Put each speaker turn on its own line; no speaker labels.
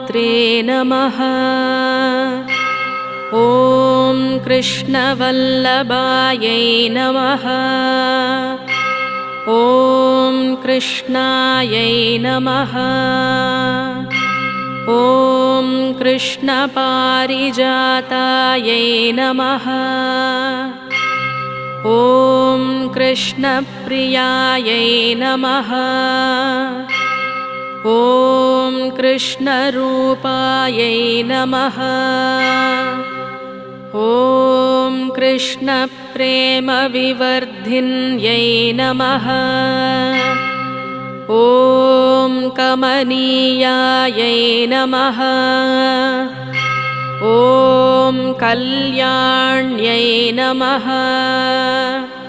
मात्रे नमः। ॐ कृष्णवल्लभायै नमः। ॐ कृष्णायै नमः। ॐ कृष्णपारिजातायै नमः। ॐ कृष्णप्रियायै नमः। ॐ कृष्णरूपायै नमः। ॐ कृष्णप्रेमविवर्धिन्यै नमः। ॐ कमनीयायै नमः। ॐ कल्याण्यै नमः।